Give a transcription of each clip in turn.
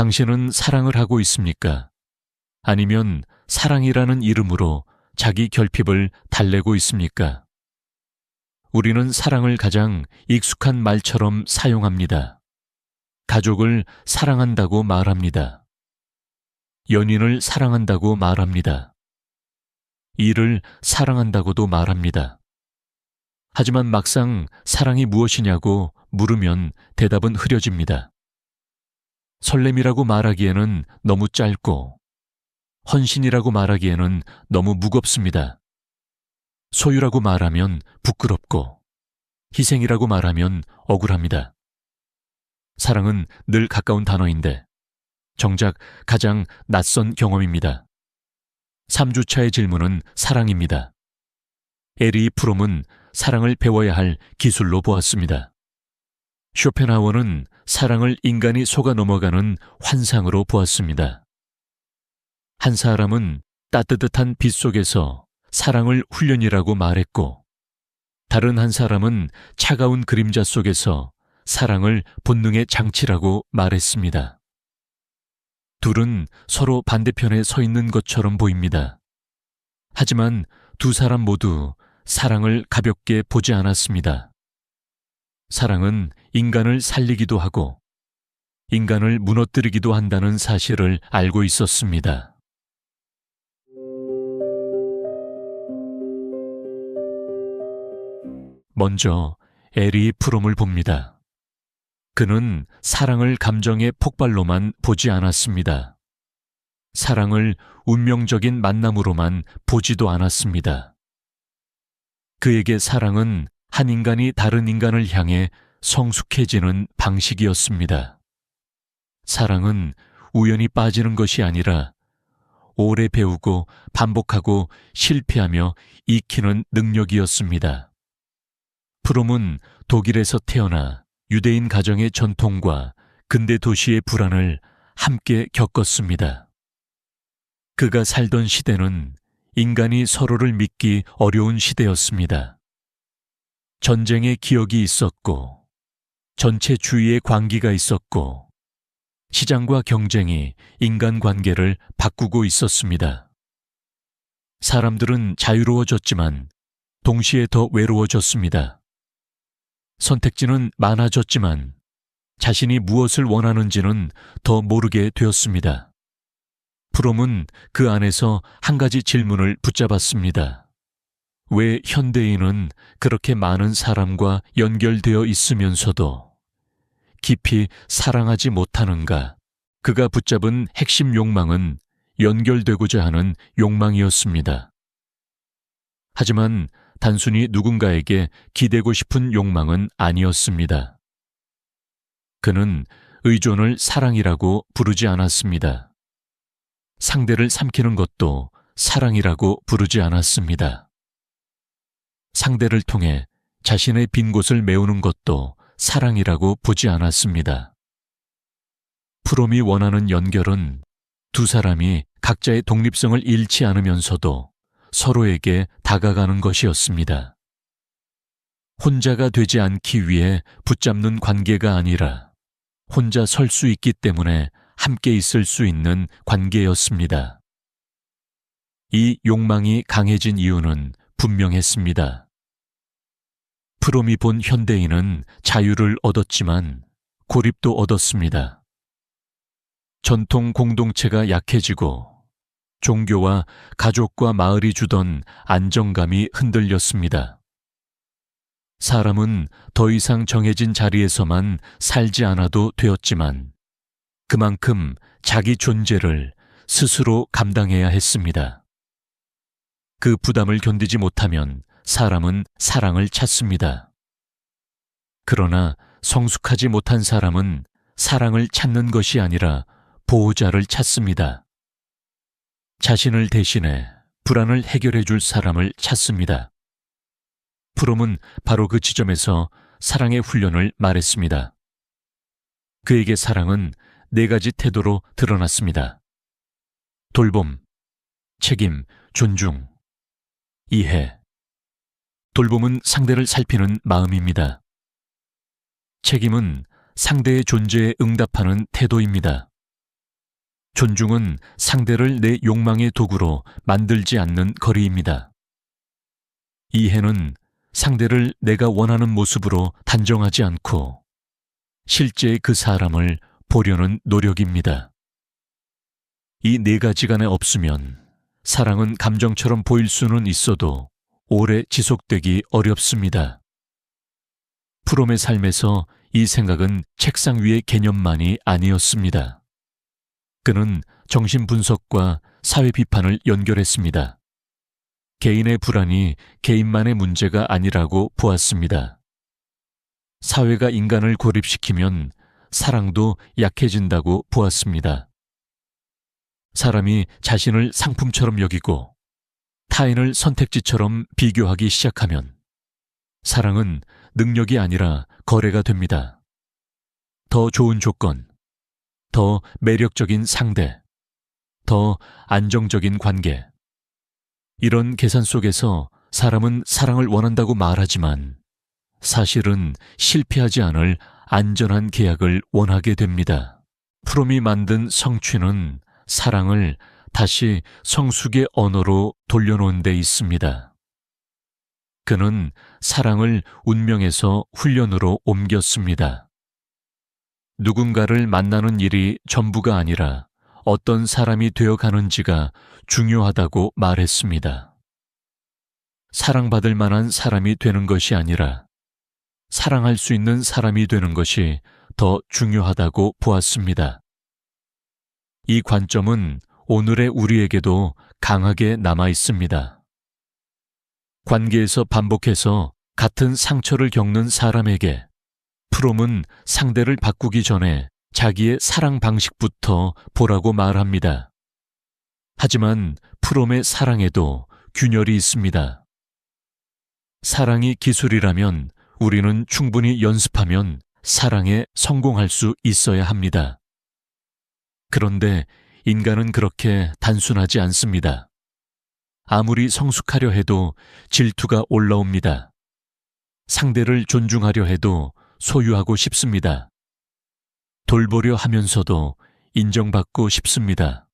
당신은 사랑을 하고 있습니까? 아니면 사랑이라는 이름으로 자기 결핍을 달래고 있습니까? 우리는 사랑을 가장 익숙한 말처럼 사용합니다. 가족을 사랑한다고 말합니다. 연인을 사랑한다고 말합니다. 일을 사랑한다고도 말합니다. 하지만 막상 사랑이 무엇이냐고 물으면 대답은 흐려집니다. 설렘이라고 말하기에는 너무 짧고, 헌신이라고 말하기에는 너무 무겁습니다. 소유라고 말하면 부끄럽고, 희생이라고 말하면 억울합니다. 사랑은 늘 가까운 단어인데 정작 가장 낯선 경험입니다. 3주차의 질문은 사랑입니다. 에리 프롬은 사랑을 배워야 할 기술로 보았습니다. 쇼펜하우어는 사랑을 인간이 속아 넘어가는 환상으로 보았습니다. 한 사람은 따뜻한 빛 속에서 사랑을 훈련이라고 말했고, 다른 한 사람은 차가운 그림자 속에서 사랑을 본능의 장치라고 말했습니다. 둘은 서로 반대편에 서 있는 것처럼 보입니다. 하지만 두 사람 모두 사랑을 가볍게 보지 않았습니다. 사랑은 인간을 살리기도 하고 인간을 무너뜨리기도 한다는 사실을 알고 있었습니다. 먼저 에리 프롬을 봅니다. 그는 사랑을 감정의 폭발로만 보지 않았습니다. 사랑을 운명적인 만남으로만 보지도 않았습니다. 그에게 사랑은 한 인간이 다른 인간을 향해 성숙해지는 방식이었습니다. 사랑은 우연히 빠지는 것이 아니라 오래 배우고 반복하고 실패하며 익히는 능력이었습니다. 프롬은 독일에서 태어나 유대인 가정의 전통과 근대 도시의 불안을 함께 겪었습니다. 그가 살던 시대는 인간이 서로를 믿기 어려운 시대였습니다. 전쟁의 기억이 있었고, 전체 주위의 광기가 있었고, 시장과 경쟁이 인간관계를 바꾸고 있었습니다. 사람들은 자유로워졌지만 동시에 더 외로워졌습니다. 선택지는 많아졌지만 자신이 무엇을 원하는지는 더 모르게 되었습니다. 프롬은 그 안에서 한 가지 질문을 붙잡았습니다. 왜 현대인은 그렇게 많은 사람과 연결되어 있으면서도 깊이 사랑하지 못하는가? 그가 붙잡은 핵심 욕망은 연결되고자 하는 욕망이었습니다. 하지만 단순히 누군가에게 기대고 싶은 욕망은 아니었습니다. 그는 의존을 사랑이라고 부르지 않았습니다. 상대를 삼키는 것도 사랑이라고 부르지 않았습니다. 상대를 통해 자신의 빈 곳을 메우는 것도 사랑이라고 보지 않았습니다. 프롬이 원하는 연결은 두 사람이 각자의 독립성을 잃지 않으면서도 서로에게 다가가는 것이었습니다. 혼자가 되지 않기 위해 붙잡는 관계가 아니라 혼자 설 수 있기 때문에 함께 있을 수 있는 관계였습니다. 이 욕망이 강해진 이유는 분명했습니다. 프롬이 본 현대인은 자유를 얻었지만 고립도 얻었습니다. 전통 공동체가 약해지고 종교와 가족과 마을이 주던 안정감이 흔들렸습니다. 사람은 더 이상 정해진 자리에서만 살지 않아도 되었지만 그만큼 자기 존재를 스스로 감당해야 했습니다. 그 부담을 견디지 못하면 사람은 사랑을 찾습니다. 그러나 성숙하지 못한 사람은 사랑을 찾는 것이 아니라 보호자를 찾습니다. 자신을 대신해 불안을 해결해 줄 사람을 찾습니다. 프롬은 바로 그 지점에서 사랑의 훈련을 말했습니다. 그에게 사랑은 4가지 태도로 드러났습니다. 돌봄, 책임, 존중, 이해. 돌봄은 상대를 살피는 마음입니다. 책임은 상대의 존재에 응답하는 태도입니다. 존중은 상대를 내 욕망의 도구로 만들지 않는 거리입니다. 이해는 상대를 내가 원하는 모습으로 단정하지 않고 실제 그 사람을 보려는 노력입니다. 이 네 가지 간에 없으면 사랑은 감정처럼 보일 수는 있어도 오래 지속되기 어렵습니다. 프롬의 삶에서 이 생각은 책상 위의 개념만이 아니었습니다. 그는 정신분석과 사회 비판을 연결했습니다. 개인의 불안이 개인만의 문제가 아니라고 보았습니다. 사회가 인간을 고립시키면 사랑도 약해진다고 보았습니다. 사람이 자신을 상품처럼 여기고 타인을 선택지처럼 비교하기 시작하면 사랑은 능력이 아니라 거래가 됩니다. 더 좋은 조건, 더 매력적인 상대, 더 안정적인 관계. 이런 계산 속에서 사람은 사랑을 원한다고 말하지만 사실은 실패하지 않을 안전한 계약을 원하게 됩니다. 프롬이 만든 성취는 사랑을 다시 성숙의 언어로 돌려놓은 데 있습니다. 그는 사랑을 운명에서 훈련으로 옮겼습니다. 누군가를 만나는 일이 전부가 아니라 어떤 사람이 되어가는지가 중요하다고 말했습니다. 사랑받을 만한 사람이 되는 것이 아니라 사랑할 수 있는 사람이 되는 것이 더 중요하다고 보았습니다. 이 관점은 오늘의 우리에게도 강하게 남아 있습니다. 관계에서 반복해서 같은 상처를 겪는 사람에게 프롬은 상대를 바꾸기 전에 자기의 사랑 방식부터 보라고 말합니다. 하지만 프롬의 사랑에도 균열이 있습니다. 사랑이 기술이라면 우리는 충분히 연습하면 사랑에 성공할 수 있어야 합니다. 그런데 인간은 그렇게 단순하지 않습니다. 아무리 성숙하려 해도 질투가 올라옵니다. 상대를 존중하려 해도 소유하고 싶습니다. 돌보려 하면서도 인정받고 싶습니다.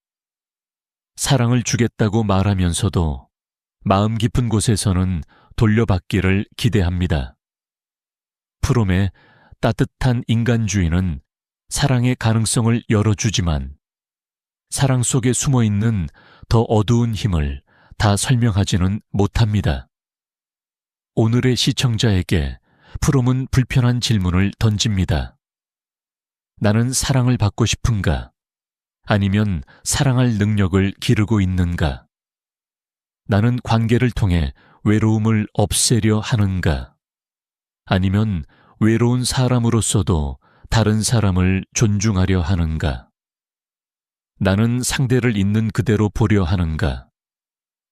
사랑을 주겠다고 말하면서도 마음 깊은 곳에서는 돌려받기를 기대합니다. 프롬의 따뜻한 인간주의는 사랑의 가능성을 열어주지만 사랑 속에 숨어있는 더 어두운 힘을 다 설명하지는 못합니다. 오늘의 시청자에게 프롬은 불편한 질문을 던집니다. 나는 사랑을 받고 싶은가? 아니면 사랑할 능력을 기르고 있는가? 나는 관계를 통해 외로움을 없애려 하는가? 아니면 외로운 사람으로서도 다른 사람을 존중하려 하는가? 나는 상대를 있는 그대로 보려 하는가?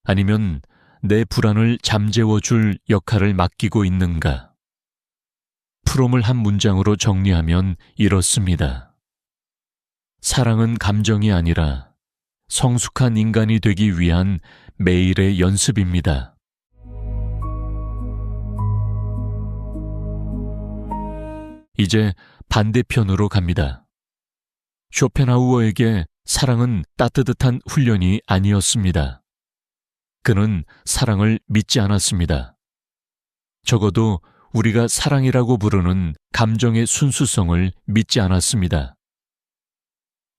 아니면 내 불안을 잠재워줄 역할을 맡기고 있는가? 프롬을 한 문장으로 정리하면 이렇습니다. 사랑은 감정이 아니라 성숙한 인간이 되기 위한 매일의 연습입니다. 이제 반대편으로 갑니다. 쇼펜하우어에게 사랑은 따뜻한 훈련이 아니었습니다. 그는 사랑을 믿지 않았습니다. 적어도 우리가 사랑이라고 부르는 감정의 순수성을 믿지 않았습니다.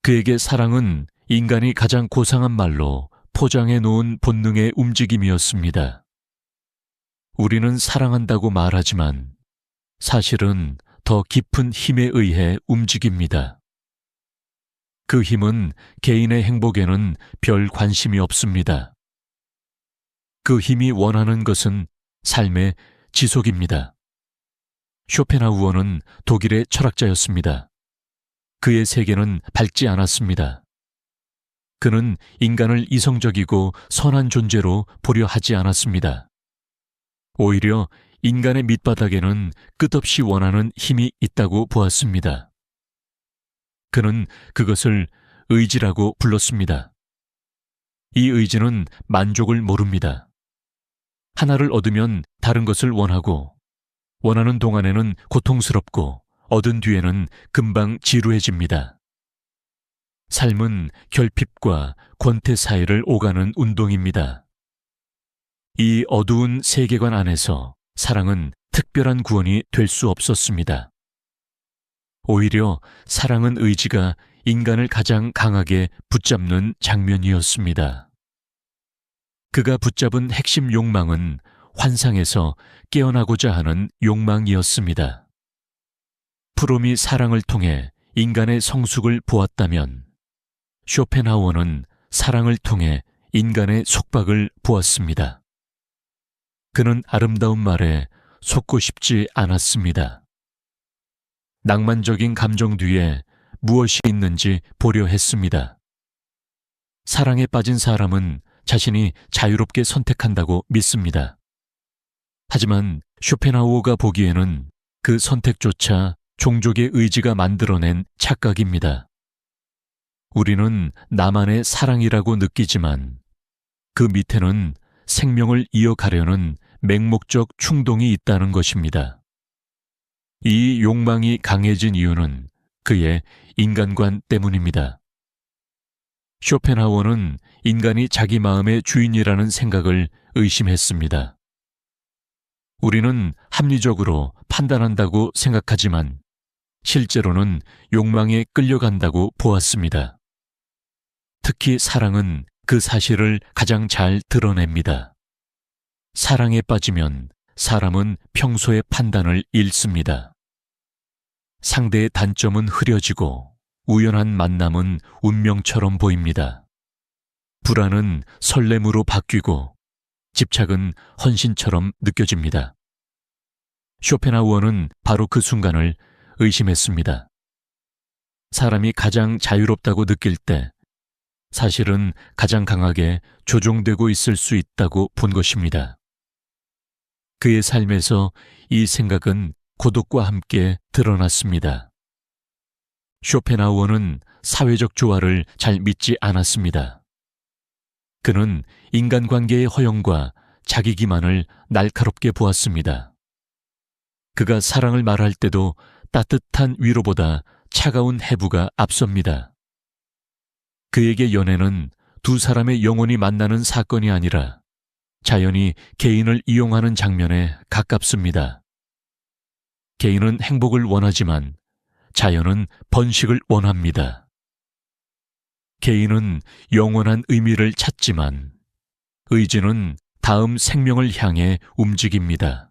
그에게 사랑은 인간이 가장 고상한 말로 포장해 놓은 본능의 움직임이었습니다. 우리는 사랑한다고 말하지만 사실은 더 깊은 힘에 의해 움직입니다. 그 힘은 개인의 행복에는 별 관심이 없습니다. 그 힘이 원하는 것은 삶의 지속입니다. 쇼펜하우어는 독일의 철학자였습니다. 그의 세계는 밝지 않았습니다. 그는 인간을 이성적이고 선한 존재로 보려 하지 않았습니다. 오히려 인간의 밑바닥에는 끝없이 원하는 힘이 있다고 보았습니다. 그는 그것을 의지라고 불렀습니다. 이 의지는 만족을 모릅니다. 하나를 얻으면 다른 것을 원하고, 원하는 동안에는 고통스럽고 얻은 뒤에는 금방 지루해집니다. 삶은 결핍과 권태 사이를 오가는 운동입니다. 이 어두운 세계관 안에서 사랑은 특별한 구원이 될 수 없었습니다. 오히려 사랑은 의지가 인간을 가장 강하게 붙잡는 장면이었습니다. 그가 붙잡은 핵심 욕망은 환상에서 깨어나고자 하는 욕망이었습니다. 프롬이 사랑을 통해 인간의 성숙을 보았다면 쇼펜하우어는 사랑을 통해 인간의 속박을 보았습니다. 그는 아름다운 말에 속고 싶지 않았습니다. 낭만적인 감정 뒤에 무엇이 있는지 보려 했습니다. 사랑에 빠진 사람은 자신이 자유롭게 선택한다고 믿습니다. 하지만 쇼펜하우어가 보기에는 그 선택조차 종족의 의지가 만들어낸 착각입니다. 우리는 나만의 사랑이라고 느끼지만 그 밑에는 생명을 이어가려는 맹목적 충동이 있다는 것입니다. 이 욕망이 강해진 이유는 그의 인간관 때문입니다. 쇼펜하우어는 인간이 자기 마음의 주인이라는 생각을 의심했습니다. 우리는 합리적으로 판단한다고 생각하지만 실제로는 욕망에 끌려간다고 보았습니다. 특히 사랑은 그 사실을 가장 잘 드러냅니다. 사랑에 빠지면 사람은 평소의 판단을 잃습니다. 상대의 단점은 흐려지고 우연한 만남은 운명처럼 보입니다. 불안은 설렘으로 바뀌고 집착은 헌신처럼 느껴집니다. 쇼펜하우어는 바로 그 순간을 의심했습니다. 사람이 가장 자유롭다고 느낄 때 사실은 가장 강하게 조종되고 있을 수 있다고 본 것입니다. 그의 삶에서 이 생각은 고독과 함께 드러났습니다. 쇼펜하우어는 사회적 조화를 잘 믿지 않았습니다. 그는 인간관계의 허용과 자기 기만을 날카롭게 보았습니다. 그가 사랑을 말할 때도 따뜻한 위로보다 차가운 해부가 앞섭니다. 그에게 연애는 두 사람의 영혼이 만나는 사건이 아니라 자연이 개인을 이용하는 장면에 가깝습니다. 개인은 행복을 원하지만 자연은 번식을 원합니다. 개인은 영원한 의미를 찾지만 의지는 다음 생명을 향해 움직입니다.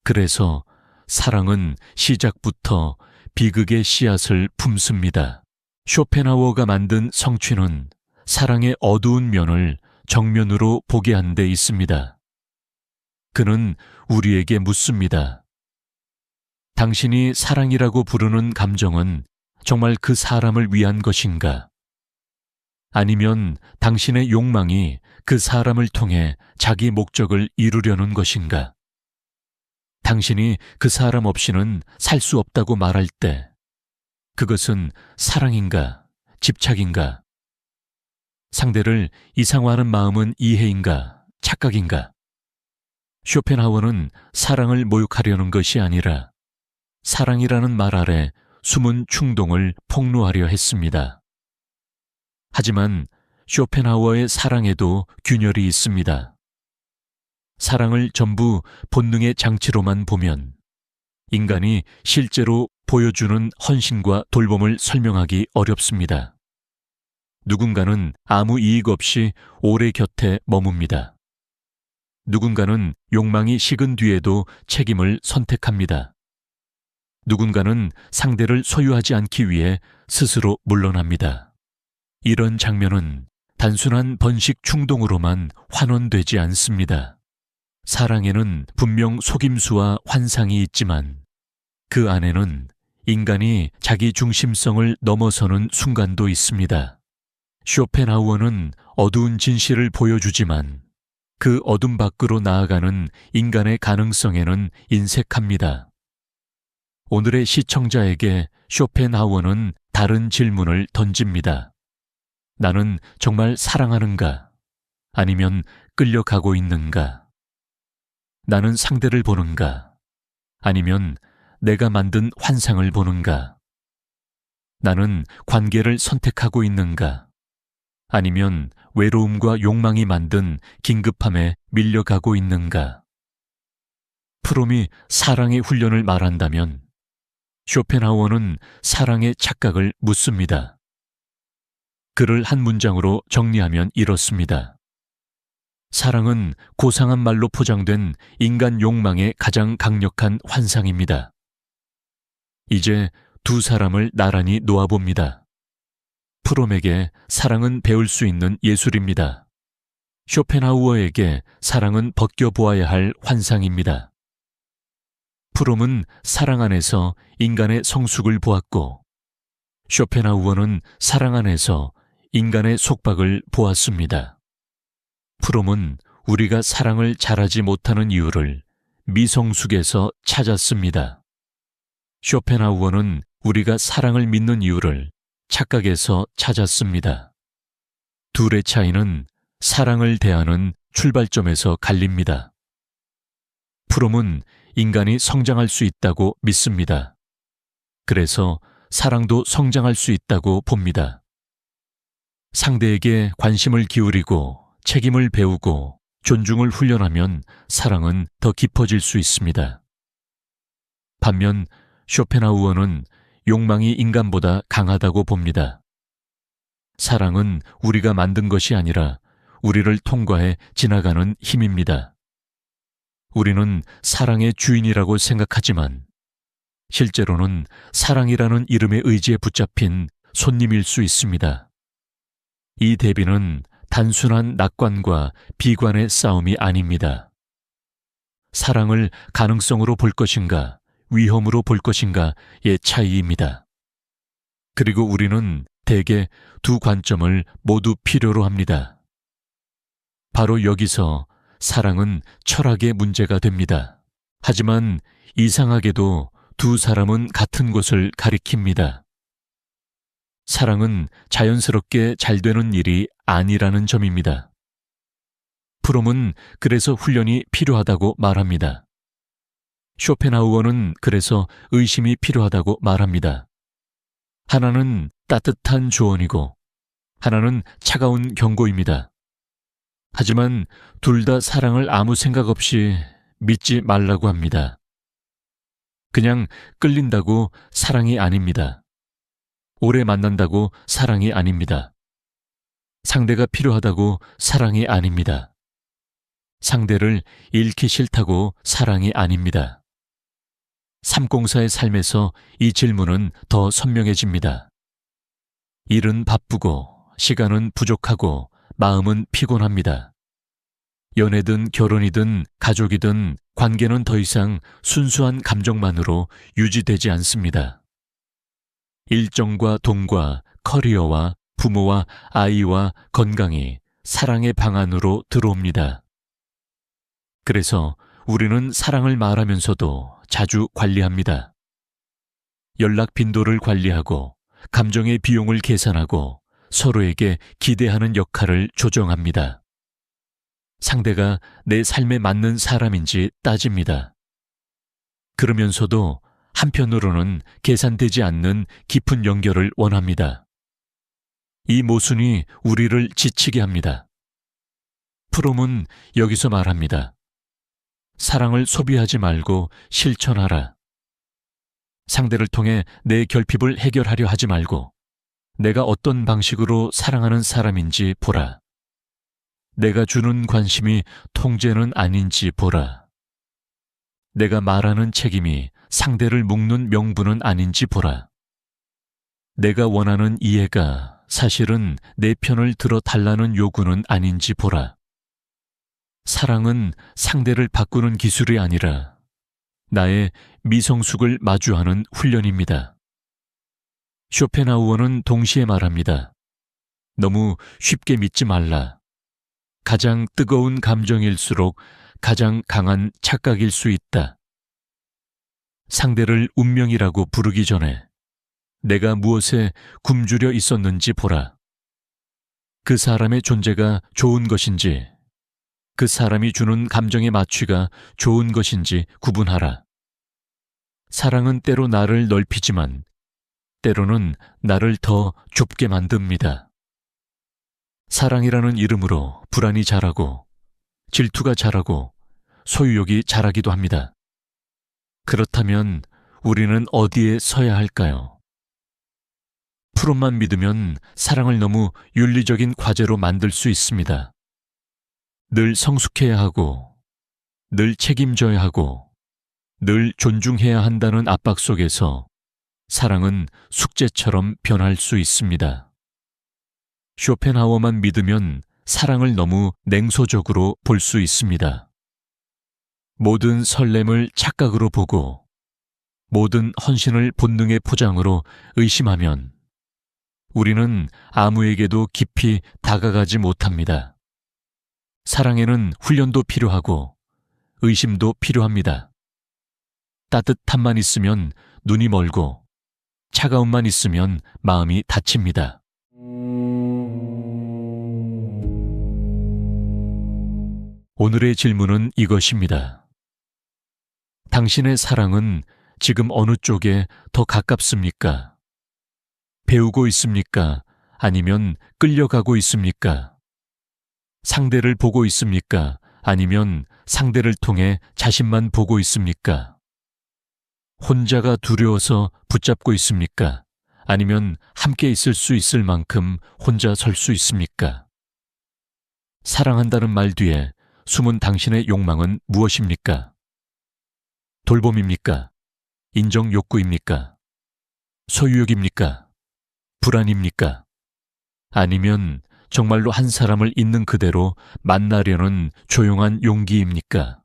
그래서 사랑은 시작부터 비극의 씨앗을 품습니다. 쇼펜하우어가 만든 성취는 사랑의 어두운 면을 정면으로 보게 한 데 있습니다. 그는 우리에게 묻습니다. 당신이 사랑이라고 부르는 감정은 정말 그 사람을 위한 것인가? 아니면 당신의 욕망이 그 사람을 통해 자기 목적을 이루려는 것인가? 당신이 그 사람 없이는 살 수 없다고 말할 때 그것은 사랑인가, 집착인가? 상대를 이상화하는 마음은 이해인가, 착각인가? 쇼펜하우어는 사랑을 모욕하려는 것이 아니라 사랑이라는 말 아래 숨은 충동을 폭로하려 했습니다. 하지만 쇼펜하우어의 사랑에도 균열이 있습니다. 사랑을 전부 본능의 장치로만 보면 인간이 실제로 보여주는 헌신과 돌봄을 설명하기 어렵습니다. 누군가는 아무 이익 없이 오래 곁에 머뭅니다. 누군가는 욕망이 식은 뒤에도 책임을 선택합니다. 누군가는 상대를 소유하지 않기 위해 스스로 물러납니다. 이런 장면은 단순한 번식 충동으로만 환원되지 않습니다. 사랑에는 분명 속임수와 환상이 있지만 그 안에는 인간이 자기 중심성을 넘어서는 순간도 있습니다. 쇼펜하우어는 어두운 진실을 보여주지만 그 어둠 밖으로 나아가는 인간의 가능성에는 인색합니다. 오늘의 시청자에게 쇼펜하우어는 다른 질문을 던집니다. 나는 정말 사랑하는가? 아니면 끌려가고 있는가? 나는 상대를 보는가? 아니면 내가 만든 환상을 보는가? 나는 관계를 선택하고 있는가? 아니면 외로움과 욕망이 만든 긴급함에 밀려가고 있는가? 프롬이 사랑의 훈련을 말한다면 쇼펜하우어는 사랑의 착각을 묻습니다. 그를 한 문장으로 정리하면 이렇습니다. 사랑은 고상한 말로 포장된 인간 욕망의 가장 강력한 환상입니다. 이제 두 사람을 나란히 놓아봅니다. 프롬에게 사랑은 배울 수 있는 예술입니다. 쇼펜하우어에게 사랑은 벗겨보아야 할 환상입니다. 프롬은 사랑 안에서 인간의 성숙을 보았고, 쇼펜하우어는 사랑 안에서 인간의 속박을 보았습니다. 프롬은 우리가 사랑을 잘하지 못하는 이유를 미성숙에서 찾았습니다. 쇼펜하우어는 우리가 사랑을 믿는 이유를 착각에서 찾았습니다. 둘의 차이는 사랑을 대하는 출발점에서 갈립니다. 프롬은 인간이 성장할 수 있다고 믿습니다. 그래서 사랑도 성장할 수 있다고 봅니다. 상대에게 관심을 기울이고 책임을 배우고 존중을 훈련하면 사랑은 더 깊어질 수 있습니다. 반면 쇼펜하우어는 욕망이 인간보다 강하다고 봅니다. 사랑은 우리가 만든 것이 아니라 우리를 통과해 지나가는 힘입니다. 우리는 사랑의 주인이라고 생각하지만 실제로는 사랑이라는 이름의 의지에 붙잡힌 손님일 수 있습니다. 이 대비는 단순한 낙관과 비관의 싸움이 아닙니다. 사랑을 가능성으로 볼 것인가, 위험으로 볼 것인가의 차이입니다. 그리고 우리는 대개 두 관점을 모두 필요로 합니다. 바로 여기서 사랑은 철학의 문제가 됩니다. 하지만 이상하게도 두 사람은 같은 곳을 가리킵니다. 사랑은 자연스럽게 잘 되는 일이 아니라는 점입니다. 프롬은 그래서 훈련이 필요하다고 말합니다. 쇼펜하우어는 그래서 의심이 필요하다고 말합니다. 하나는 따뜻한 조언이고 하나는 차가운 경고입니다. 하지만 둘 다 사랑을 아무 생각 없이 믿지 말라고 합니다. 그냥 끌린다고 사랑이 아닙니다. 오래 만난다고 사랑이 아닙니다. 상대가 필요하다고 사랑이 아닙니다. 상대를 잃기 싫다고 사랑이 아닙니다. 304의 삶에서 이 질문은 더 선명해집니다. 일은 바쁘고 시간은 부족하고 마음은 피곤합니다. 연애든 결혼이든 가족이든 관계는 더 이상 순수한 감정만으로 유지되지 않습니다. 일정과 돈과 커리어와 부모와 아이와 건강이 사랑의 방 안으로 들어옵니다. 그래서 우리는 사랑을 말하면서도 자주 관리합니다. 연락 빈도를 관리하고 감정의 비용을 계산하고 서로에게 기대하는 역할을 조정합니다. 상대가 내 삶에 맞는 사람인지 따집니다. 그러면서도 한편으로는 계산되지 않는 깊은 연결을 원합니다. 이 모순이 우리를 지치게 합니다. 프롬은 여기서 말합니다. 사랑을 소비하지 말고 실천하라. 상대를 통해 내 결핍을 해결하려 하지 말고 내가 어떤 방식으로 사랑하는 사람인지 보라. 내가 주는 관심이 통제는 아닌지 보라. 내가 말하는 책임이 상대를 묶는 명분은 아닌지 보라. 내가 원하는 이해가 사실은 내 편을 들어 달라는 요구는 아닌지 보라. 사랑은 상대를 바꾸는 기술이 아니라 나의 미성숙을 마주하는 훈련입니다. 쇼펜하우어는 동시에 말합니다. 너무 쉽게 믿지 말라. 가장 뜨거운 감정일수록 가장 강한 착각일 수 있다. 상대를 운명이라고 부르기 전에 내가 무엇에 굶주려 있었는지 보라. 그 사람의 존재가 좋은 것인지, 그 사람이 주는 감정의 마취가 좋은 것인지 구분하라. 사랑은 때로 나를 넓히지만 때로는 나를 더 좁게 만듭니다. 사랑이라는 이름으로 불안이 자라고 질투가 자라고 소유욕이 자라기도 합니다. 그렇다면 우리는 어디에 서야 할까요? 프롬만 믿으면 사랑을 너무 윤리적인 과제로 만들 수 있습니다. 늘 성숙해야 하고, 늘 책임져야 하고, 늘 존중해야 한다는 압박 속에서 사랑은 숙제처럼 변할 수 있습니다. 쇼펜하우어만 믿으면 사랑을 너무 냉소적으로 볼 수 있습니다. 모든 설렘을 착각으로 보고 모든 헌신을 본능의 포장으로 의심하면 우리는 아무에게도 깊이 다가가지 못합니다. 사랑에는 훈련도 필요하고 의심도 필요합니다. 따뜻함만 있으면 눈이 멀고 차가움만 있으면 마음이 다칩니다. 오늘의 질문은 이것입니다. 당신의 사랑은 지금 어느 쪽에 더 가깝습니까? 배우고 있습니까? 아니면 끌려가고 있습니까? 상대를 보고 있습니까? 아니면 상대를 통해 자신만 보고 있습니까? 혼자가 두려워서 붙잡고 있습니까? 아니면 함께 있을 수 있을 만큼 혼자 설 수 있습니까? 사랑한다는 말 뒤에 숨은 당신의 욕망은 무엇입니까? 돌봄입니까? 인정 욕구입니까? 소유욕입니까? 불안입니까? 아니면 정말로 한 사람을 있는 그대로 만나려는 조용한 용기입니까?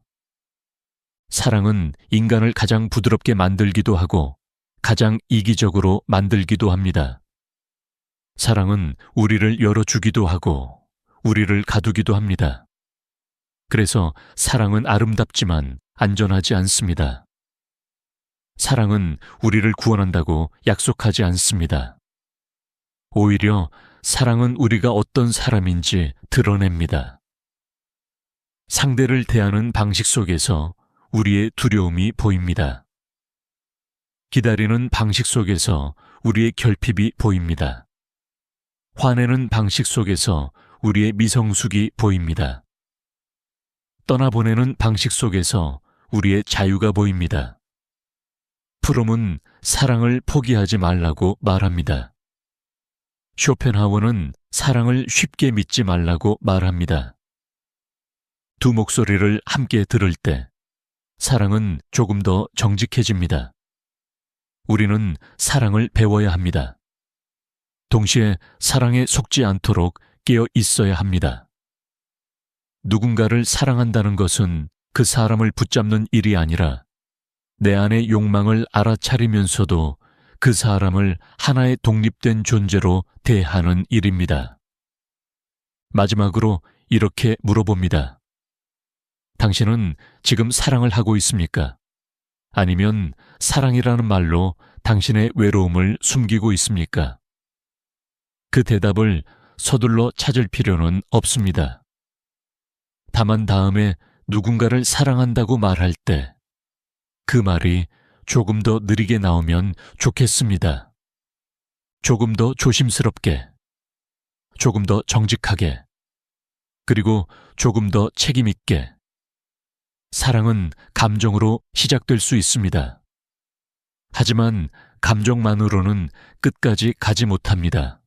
사랑은 인간을 가장 부드럽게 만들기도 하고 가장 이기적으로 만들기도 합니다. 사랑은 우리를 열어주기도 하고 우리를 가두기도 합니다. 그래서 사랑은 아름답지만 안전하지 않습니다. 사랑은 우리를 구원한다고 약속하지 않습니다. 오히려 사랑은 우리가 어떤 사람인지 드러냅니다. 상대를 대하는 방식 속에서 우리의 두려움이 보입니다. 기다리는 방식 속에서 우리의 결핍이 보입니다. 화내는 방식 속에서 우리의 미성숙이 보입니다. 떠나보내는 방식 속에서 우리의 자유가 보입니다. 프롬은 사랑을 포기하지 말라고 말합니다. 쇼펜하우어는 사랑을 쉽게 믿지 말라고 말합니다. 두 목소리를 함께 들을 때 사랑은 조금 더 정직해집니다. 우리는 사랑을 배워야 합니다. 동시에 사랑에 속지 않도록 깨어 있어야 합니다. 누군가를 사랑한다는 것은 그 사람을 붙잡는 일이 아니라 내 안의 욕망을 알아차리면서도 그 사람을 하나의 독립된 존재로 대하는 일입니다. 마지막으로 이렇게 물어봅니다. 당신은 지금 사랑을 하고 있습니까? 아니면 사랑이라는 말로 당신의 외로움을 숨기고 있습니까? 그 대답을 서둘러 찾을 필요는 없습니다. 다만 다음에 누군가를 사랑한다고 말할 때 그 말이 조금 더 느리게 나오면 좋겠습니다. 조금 더 조심스럽게, 조금 더 정직하게, 그리고 조금 더 책임있게. 사랑은 감정으로 시작될 수 있습니다. 하지만 감정만으로는 끝까지 가지 못합니다.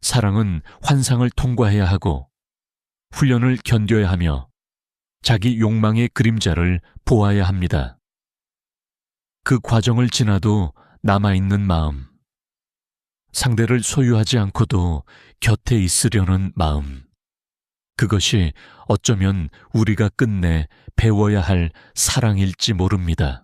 사랑은 환상을 통과해야 하고 훈련을 견뎌야 하며 자기 욕망의 그림자를 보아야 합니다. 그 과정을 지나도 남아있는 마음, 상대를 소유하지 않고도 곁에 있으려는 마음, 그것이 어쩌면 우리가 끝내 배워야 할 사랑일지 모릅니다.